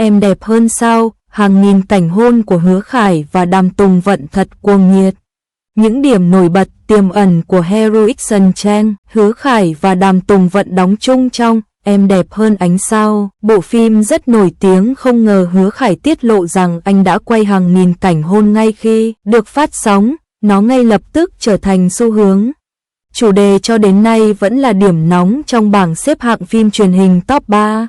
Em đẹp hơn sao, hàng nghìn cảnh hôn của Hứa Khải và Đàm Tùng Vận thật cuồng nhiệt. Những điểm nổi bật tiềm ẩn của Heroic Sunshine, Hứa Khải và Đàm Tùng Vận đóng chung trong Em đẹp hơn ánh sao. Bộ phim rất nổi tiếng, không ngờ Hứa Khải tiết lộ rằng anh đã quay hàng nghìn cảnh hôn ngay khi được phát sóng, nó ngay lập tức trở thành xu hướng. Chủ đề cho đến nay vẫn là điểm nóng trong bảng xếp hạng phim truyền hình top 3.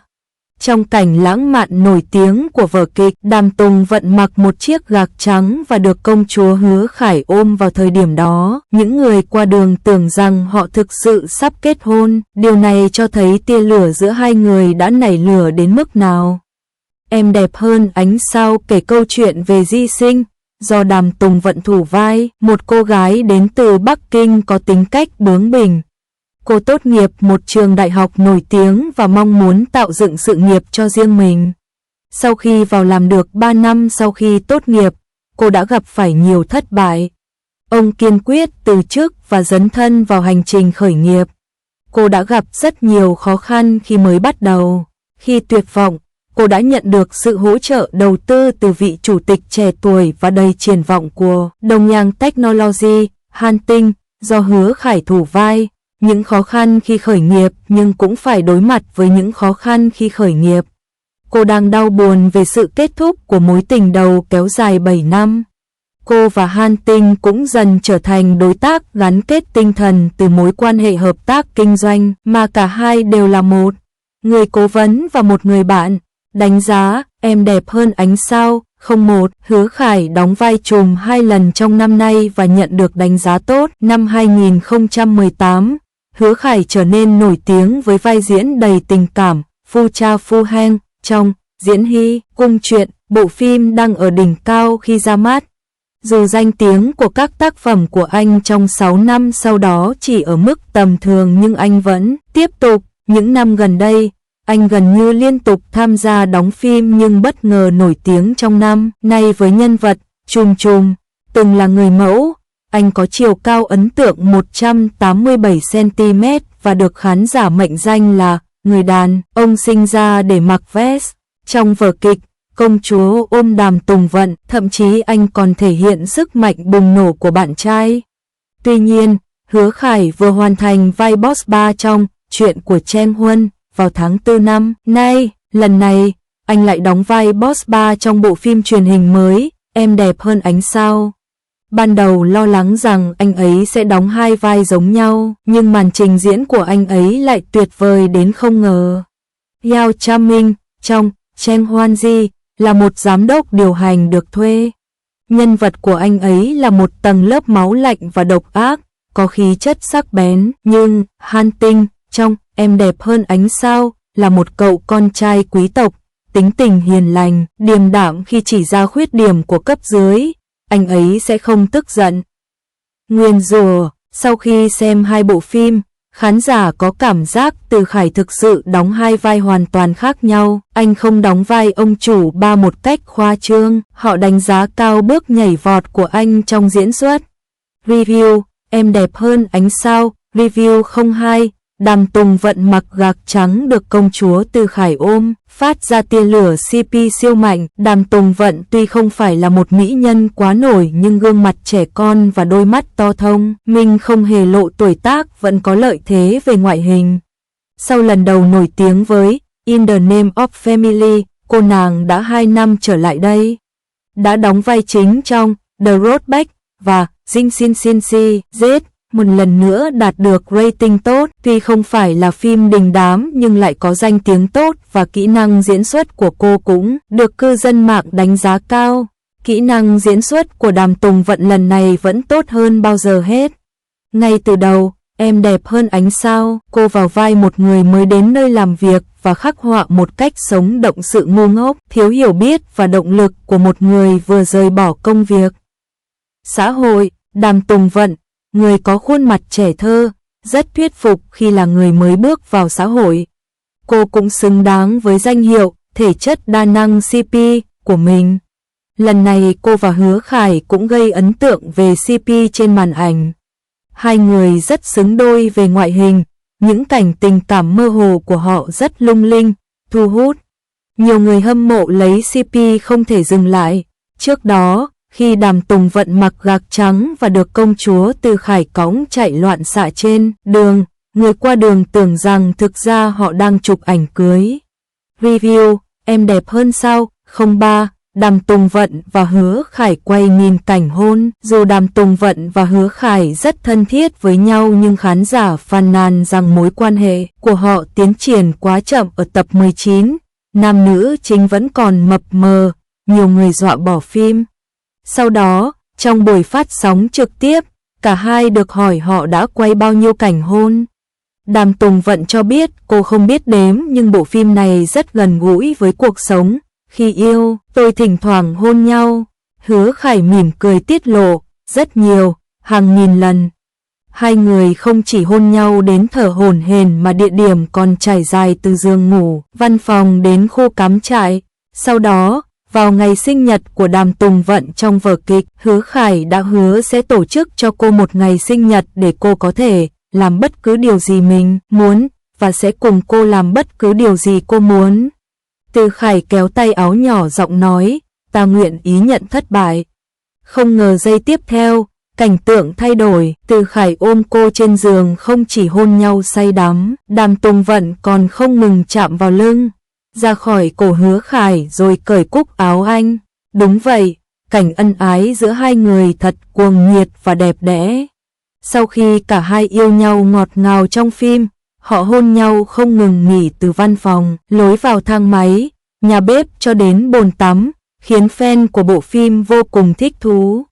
Trong cảnh lãng mạn nổi tiếng của vở kịch, Đàm Tùng Vận mặc một chiếc gạc trắng và được công chúa Hứa Khải ôm vào thời điểm đó. Những người qua đường tưởng rằng họ thực sự sắp kết hôn. Điều này cho thấy tia lửa giữa hai người đã nảy lửa đến mức nào. Em đẹp hơn ánh sao kể câu chuyện về Di Sinh, do Đàm Tùng Vận thủ vai, một cô gái đến từ Bắc Kinh có tính cách bướng bỉnh. Cô tốt nghiệp một trường đại học nổi tiếng và mong muốn tạo dựng sự nghiệp cho riêng mình. Sau khi vào làm được 3 năm sau khi tốt nghiệp, cô đã gặp phải nhiều thất bại. Ông kiên quyết từ chức và dấn thân vào hành trình khởi nghiệp. Cô đã gặp rất nhiều khó khăn khi mới bắt đầu. Khi tuyệt vọng, cô đã nhận được sự hỗ trợ đầu tư từ vị chủ tịch trẻ tuổi và đầy triển vọng của Đồng Yang Technology, Hanting, do Hứa Khải thủ vai. Những khó khăn khi khởi nghiệp nhưng cũng phải đối mặt với những khó khăn khi khởi nghiệp. Cô đang đau buồn về sự kết thúc của mối tình đầu kéo dài 7 năm. Cô và Hanting cũng dần trở thành đối tác gắn kết tinh thần từ mối quan hệ hợp tác kinh doanh mà cả hai đều là một người cố vấn và một người bạn. Đánh giá Em đẹp hơn ánh sao. 01. Hứa Khải đóng vai trùm 2 lần trong năm nay và nhận được đánh giá tốt. Năm 2018, Hứa Khải trở nên nổi tiếng với vai diễn đầy tình cảm Phu Cha Phu Heng trong Diễn Hy Cung Truyện. Bộ phim đang ở đỉnh cao khi ra mắt. Dù danh tiếng của các tác phẩm của anh trong 6 năm sau đó chỉ ở mức tầm thường nhưng anh vẫn tiếp tục. Những năm gần đây, anh gần như liên tục tham gia đóng phim nhưng bất ngờ nổi tiếng trong năm nay với nhân vật Chùm Chùm. Từng là người mẫu, anh có chiều cao ấn tượng 187cm và được khán giả mệnh danh là người đàn ông sinh ra để mặc vest. Trong vở kịch Công chúa ôm Đàm Tùng Vận, thậm chí anh còn thể hiện sức mạnh bùng nổ của bạn trai. Tuy nhiên, Hứa Khải vừa hoàn thành vai Boss 3 trong Chuyện của Chen Huân vào tháng 4 năm nay. Lần này, anh lại đóng vai Boss 3 trong bộ phim truyền hình mới Em đẹp hơn ánh sao. Ban đầu lo lắng rằng anh ấy sẽ đóng 2 vai giống nhau, nhưng màn trình diễn của anh ấy lại tuyệt vời đến không ngờ. Yao Cha-minh trong Chen Huan Ji là một giám đốc điều hành được thuê. Nhân vật của anh ấy là một tầng lớp máu lạnh và độc ác, có khí chất sắc bén, nhưng Hanting trong Em đẹp hơn ánh sao là một cậu con trai quý tộc, tính tình hiền lành, điềm đạm. Khi chỉ ra khuyết điểm của cấp dưới, anh ấy sẽ không tức giận. Nguyền rủa. Sau khi xem 2 bộ phim, khán giả có cảm giác Từ Khải thực sự đóng 2 vai hoàn toàn khác nhau. Anh không đóng vai ông chủ ba một cách khoa trương. Họ đánh giá cao bước nhảy vọt của anh trong diễn xuất. Review. Em đẹp hơn ánh sao. Review 02. Đàm Tùng Vận mặc gạc trắng được công chúa Từ Khải ôm, phát ra tia lửa CP siêu mạnh. Đàm Tùng Vận tuy không phải là một mỹ nhân quá nổi nhưng gương mặt trẻ con và đôi mắt to thông minh không hề lộ tuổi tác vẫn có lợi thế về ngoại hình. Sau lần đầu nổi tiếng với In the Name of Family, cô nàng đã 2 năm trở lại đây. Đã đóng vai chính trong The Road Back và Jing Xin Xin Si Z. Một lần nữa đạt được rating tốt, tuy không phải là phim đình đám nhưng lại có danh tiếng tốt và kỹ năng diễn xuất của cô cũng được cư dân mạng đánh giá cao. Kỹ năng diễn xuất của Đàm Tùng Vận lần này vẫn tốt hơn bao giờ hết. Ngay từ đầu, Em đẹp hơn ánh sao, cô vào vai một người mới đến nơi làm việc và khắc họa một cách sống động sự ngu ngốc, thiếu hiểu biết và động lực của một người vừa rời bỏ công việc. Xã hội. Đàm Tùng Vận, người có khuôn mặt trẻ thơ, rất thuyết phục khi là người mới bước vào xã hội. Cô cũng xứng đáng với danh hiệu thể chất đa năng CP của mình. Lần này cô và Hứa Khải cũng gây ấn tượng về CP trên màn ảnh. Hai người rất xứng đôi về ngoại hình, những cảnh tình cảm mơ hồ của họ rất lung linh, thu hút. Nhiều người hâm mộ lấy CP không thể dừng lại. Trước đó, khi Đàm Tùng Vận mặc gạc trắng và được công chúa Từ Khải cõng chạy loạn xạ trên đường, người qua đường tưởng rằng thực ra họ đang chụp ảnh cưới. Review, em đẹp hơn sao? 03, Đàm Tùng Vận và Hứa Khải quay nhìn cảnh hôn. Dù Đàm Tùng Vận và Hứa Khải rất thân thiết với nhau nhưng khán giả phàn nàn rằng mối quan hệ của họ tiến triển quá chậm ở tập 19. Nam nữ chính vẫn còn mập mờ, nhiều người dọa bỏ phim. Sau đó, trong buổi phát sóng trực tiếp, cả hai được hỏi họ đã quay bao nhiêu cảnh hôn. Đàm Tùng Vận cho biết cô không biết đếm nhưng bộ phim này rất gần gũi với cuộc sống. Khi yêu, tôi thỉnh thoảng hôn nhau. Hứa Khải mỉm cười tiết lộ, rất nhiều, hàng nghìn lần. Hai người không chỉ hôn nhau đến thở hổn hển mà địa điểm còn trải dài từ giường ngủ, văn phòng đến khu cắm trại. Sau đó, vào ngày sinh nhật của Đàm Tùng Vận trong vở kịch, Hứa Khải đã hứa sẽ tổ chức cho cô một ngày sinh nhật để cô có thể làm bất cứ điều gì mình muốn và sẽ cùng cô làm bất cứ điều gì cô muốn. Từ Khải kéo tay áo nhỏ giọng nói, ta nguyện ý nhận thất bại. Không ngờ giây tiếp theo, cảnh tượng thay đổi, Từ Khải ôm cô trên giường không chỉ hôn nhau say đắm, Đàm Tùng Vận còn không ngừng chạm vào lưng, ra khỏi cổ Hứa Khải rồi cởi cúc áo anh. Đúng vậy, cảnh ân ái giữa hai người thật cuồng nhiệt và đẹp đẽ. Sau khi cả hai yêu nhau ngọt ngào trong phim, họ hôn nhau không ngừng nghỉ từ văn phòng, lối vào thang máy, nhà bếp cho đến bồn tắm, khiến fan của bộ phim vô cùng thích thú.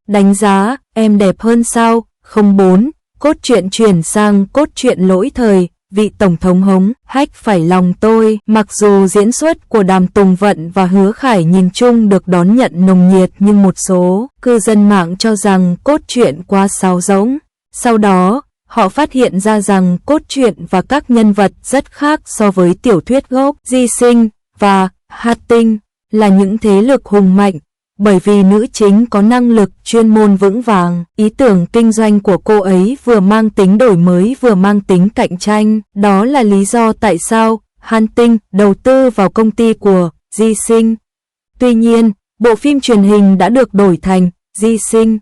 Đánh giá, em đẹp hơn sao? 04, cốt truyện chuyển sang cốt truyện lỗi thời, vị Tổng thống hống, hách phải lòng tôi. Mặc dù diễn xuất của Đàm Tùng Vận và Hứa Khải nhìn chung được đón nhận nồng nhiệt nhưng một số cư dân mạng cho rằng cốt truyện quá sáo rỗng. Sau đó, họ phát hiện ra rằng cốt truyện và các nhân vật rất khác so với tiểu thuyết gốc. Di Sinh và Hạt Tinh là những thế lực hùng mạnh, bởi vì nữ chính có năng lực chuyên môn vững vàng. Ý tưởng kinh doanh của cô ấy vừa mang tính đổi mới vừa mang tính cạnh tranh. Đó là lý do tại sao Hàn Tinh đầu tư vào công ty của Di Sinh. Tuy nhiên, bộ phim truyền hình đã được đổi thành Di Sinh.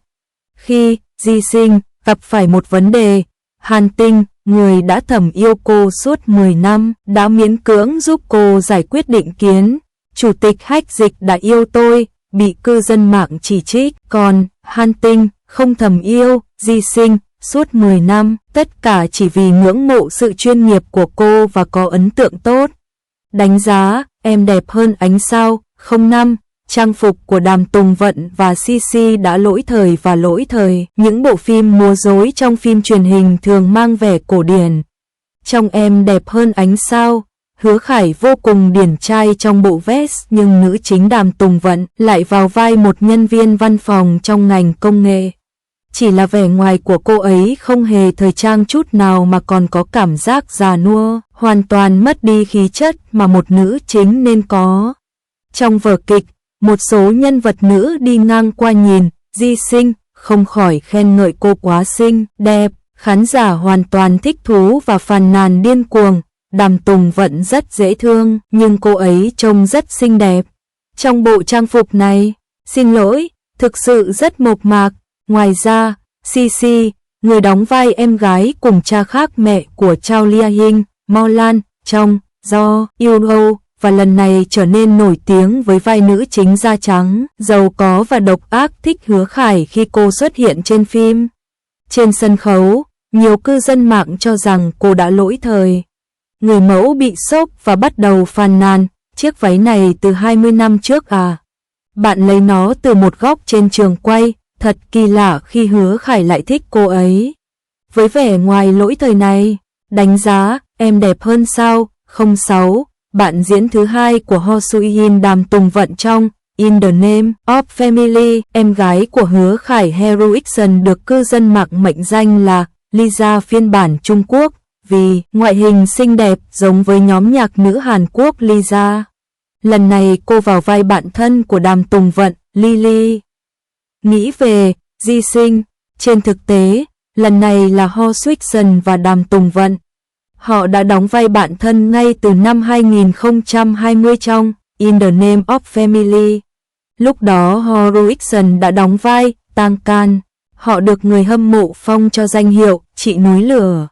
Khi Di Sinh gặp phải một vấn đề, Hàn Tinh, người đã thầm yêu cô suốt 10 năm, đã miễn cưỡng giúp cô giải quyết định kiến. Chủ tịch Hách Dịch đã yêu tôi, bị cư dân mạng chỉ trích, còn Hàn Tinh không thầm yêu Di Sinh suốt 10 năm, tất cả chỉ vì ngưỡng mộ sự chuyên nghiệp của cô và có ấn tượng tốt. Đánh giá, em đẹp hơn ánh sao. 05, trang phục của Đàm Tùng Vận và CC đã lỗi thời và lỗi thời. Những bộ phim múa rối trong phim truyền hình thường mang vẻ cổ điển. Trong em đẹp hơn ánh sao, Hứa Khải vô cùng điển trai trong bộ vest nhưng nữ chính Đàm Tùng Vận lại vào vai một nhân viên văn phòng trong ngành công nghệ. Chỉ là vẻ ngoài của cô ấy không hề thời trang chút nào mà còn có cảm giác già nua, hoàn toàn mất đi khí chất mà một nữ chính nên có. Trong vở kịch, một số nhân vật nữ đi ngang qua nhìn Di Sinh, không khỏi khen ngợi cô quá xinh, đẹp, khán giả hoàn toàn thích thú và phàn nàn điên cuồng. Đàm Tùng Vận rất dễ thương, nhưng cô ấy trông rất xinh đẹp. Trong bộ trang phục này, xin lỗi, thực sự rất mộc mạc. Ngoài ra, CC, người đóng vai em gái cùng cha khác mẹ của Chao Lia Hinh, Mo Lan, trong Do You và lần này trở nên nổi tiếng với vai nữ chính da trắng, giàu có và độc ác thích Hứa Khải khi cô xuất hiện trên phim. Trên sân khấu, nhiều cư dân mạng cho rằng cô đã lỗi thời. Người mẫu bị sốc và bắt đầu phàn nàn, chiếc váy này từ 20 năm trước à? Bạn lấy nó từ một góc trên trường quay, thật kỳ lạ khi Hứa Khải lại thích cô ấy. Với vẻ ngoài lỗi thời này, đánh giá, em đẹp hơn sao? 06, bạn diễn thứ hai của Ho Soo-in Đàm Tùng Vận trong In the Name of Family, em gái của Hứa Khải Heroiction được cư dân mạng mệnh danh là Lisa phiên bản Trung Quốc, vì ngoại hình xinh đẹp giống với nhóm nhạc nữ Hàn Quốc Lisa. Lần này cô vào vai bạn thân của Đàm Tùng Vận, Lily. Nghĩ về Di Sinh, trên thực tế, lần này là Ho Soo-in và Đàm Tùng Vận. Họ đã đóng vai bạn thân ngay từ năm 2020 trong In the Name of Family. Lúc đó Horrorixon đã đóng vai Tang Can. Họ được người hâm mộ phong cho danh hiệu chị núi lửa.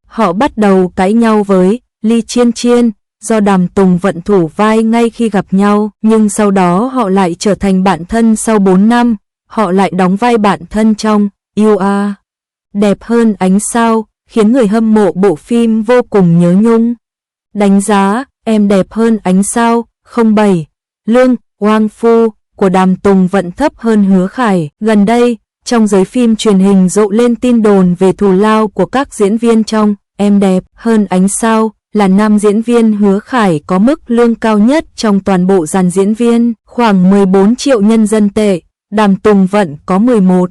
Họ bắt đầu cãi nhau với Lee Chiên Chiên do Đàm Tùng Vận thủ vai ngay khi gặp nhau, nhưng sau đó họ lại trở thành bạn thân sau 4 năm. Họ lại đóng vai bạn thân trong You Are Đẹp Hơn Ánh Sao, khiến người hâm mộ bộ phim vô cùng nhớ nhung. Đánh giá Em Đẹp Hơn Ánh Sao 07. Lương Wang Fu của Đàm Tùng Vận thấp hơn Hứa Khải. Gần đây, trong giới phim truyền hình rộ lên tin đồn về thù lao của các diễn viên trong Em Đẹp Hơn Ánh Sao, là nam diễn viên Hứa Khải có mức lương cao nhất trong toàn bộ dàn diễn viên, khoảng 14 triệu nhân dân tệ. Đàm Tùng Vận có 11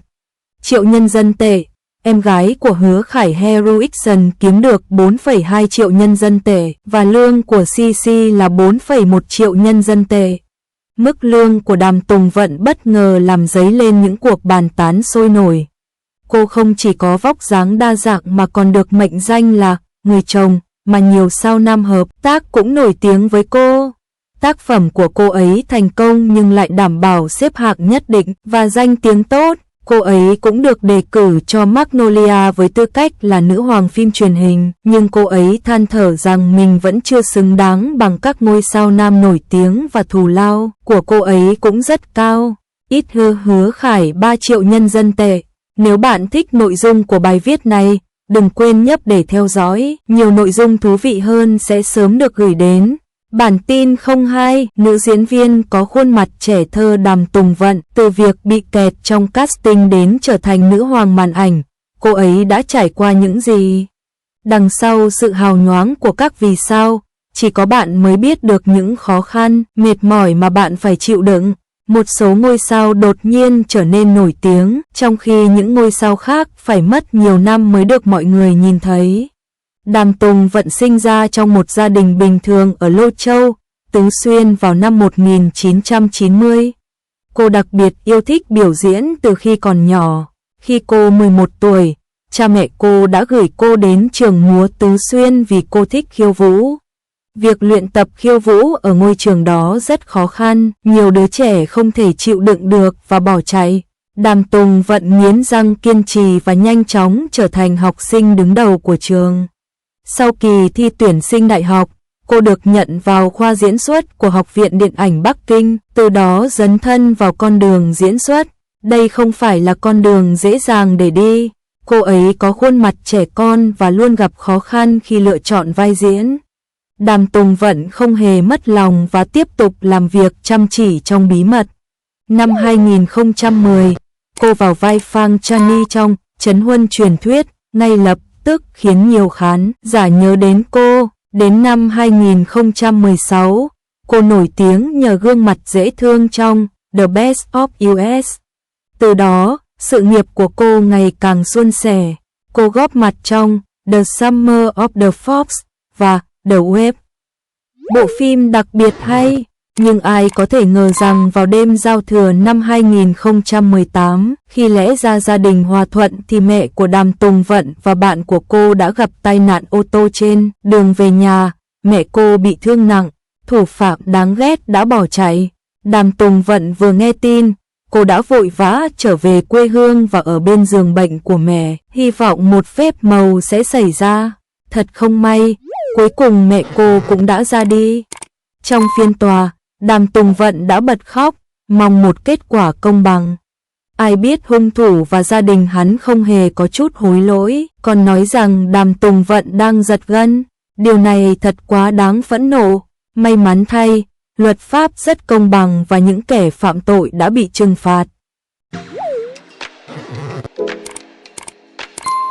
triệu nhân dân tệ. Em gái của Hứa Khải Heroixon kiếm được 4,2 triệu nhân dân tệ và lương của CC là 4,1 triệu nhân dân tệ. Mức lương của Đàm Tùng Vận bất ngờ làm dấy lên những cuộc bàn tán sôi nổi. Cô không chỉ có vóc dáng đa dạng mà còn được mệnh danh là người chồng mà nhiều sao nam hợp tác cũng nổi tiếng với cô. Tác phẩm của cô ấy thành công nhưng lại đảm bảo xếp hạng nhất định và danh tiếng tốt. Cô ấy cũng được đề cử cho Magnolia với tư cách là nữ hoàng phim truyền hình, nhưng cô ấy than thở rằng mình vẫn chưa xứng đáng bằng các ngôi sao nam nổi tiếng và thù lao của cô ấy cũng rất cao. Ít Hứa Khải 3 triệu nhân dân tệ. Nếu bạn thích nội dung của bài viết này, đừng quên nhấp để theo dõi, nhiều nội dung thú vị hơn sẽ sớm được gửi đến. Bản tin 02, nữ diễn viên có khuôn mặt trẻ thơ Đàm Tùng Vận, từ việc bị kẹt trong casting đến trở thành nữ hoàng màn ảnh, cô ấy đã trải qua những gì? Đằng sau sự hào nhoáng của các vì sao, chỉ có bạn mới biết được những khó khăn, mệt mỏi mà bạn phải chịu đựng. Một số ngôi sao đột nhiên trở nên nổi tiếng, trong khi những ngôi sao khác phải mất nhiều năm mới được mọi người nhìn thấy. Đàm Tùng Vận sinh ra trong một gia đình bình thường ở Lô Châu, Tứ Xuyên vào năm 1990. Cô đặc biệt yêu thích biểu diễn từ khi còn nhỏ. Khi cô 11 tuổi, cha mẹ cô đã gửi cô đến trường múa Tứ Xuyên vì cô thích khiêu vũ. Việc luyện tập khiêu vũ ở ngôi trường đó rất khó khăn, nhiều đứa trẻ không thể chịu đựng được và bỏ chạy. Đàm Tùng Vận nghiến răng kiên trì và nhanh chóng trở thành học sinh đứng đầu của trường. Sau kỳ thi tuyển sinh đại học, cô được nhận vào khoa diễn xuất của Học viện Điện ảnh Bắc Kinh, từ đó dấn thân vào con đường diễn xuất. Đây không phải là con đường dễ dàng để đi. Cô ấy có khuôn mặt trẻ con và luôn gặp khó khăn khi lựa chọn vai diễn. Đàm Tùng Vận không hề mất lòng và tiếp tục làm việc chăm chỉ trong bí mật. Năm 2010, cô vào vai Phang Chani trong Trấn Huân Truyền Thuyết, ngay lập tức khiến nhiều khán giả nhớ đến cô. Đến năm 2016, cô nổi tiếng nhờ gương mặt dễ thương trong The Best of US. Từ đó, sự nghiệp của cô ngày càng suôn sẻ. Cô góp mặt trong The Summer of the Fox và The Web. Bộ phim đặc biệt hay, nhưng ai có thể ngờ rằng vào đêm giao thừa năm 2018, khi lẽ ra gia đình hòa thuận thì mẹ của Đàm Tùng Vận và bạn của cô đã gặp tai nạn ô tô trên đường về nhà. Mẹ cô bị thương nặng, thủ phạm đáng ghét đã bỏ chạy. Đàm Tùng Vận vừa nghe tin, cô đã vội vã trở về quê hương và ở bên giường bệnh của mẹ, hy vọng một phép màu sẽ xảy ra. Thật không may, cuối cùng mẹ cô cũng đã ra đi. Trong phiên tòa, Đàm Tùng Vận đã bật khóc, mong một kết quả công bằng. Ai biết hung thủ và gia đình hắn không hề có chút hối lỗi, còn nói rằng Đàm Tùng Vận đang giật gân. Điều này thật quá đáng phẫn nộ. May mắn thay, luật pháp rất công bằng và những kẻ phạm tội đã bị trừng phạt.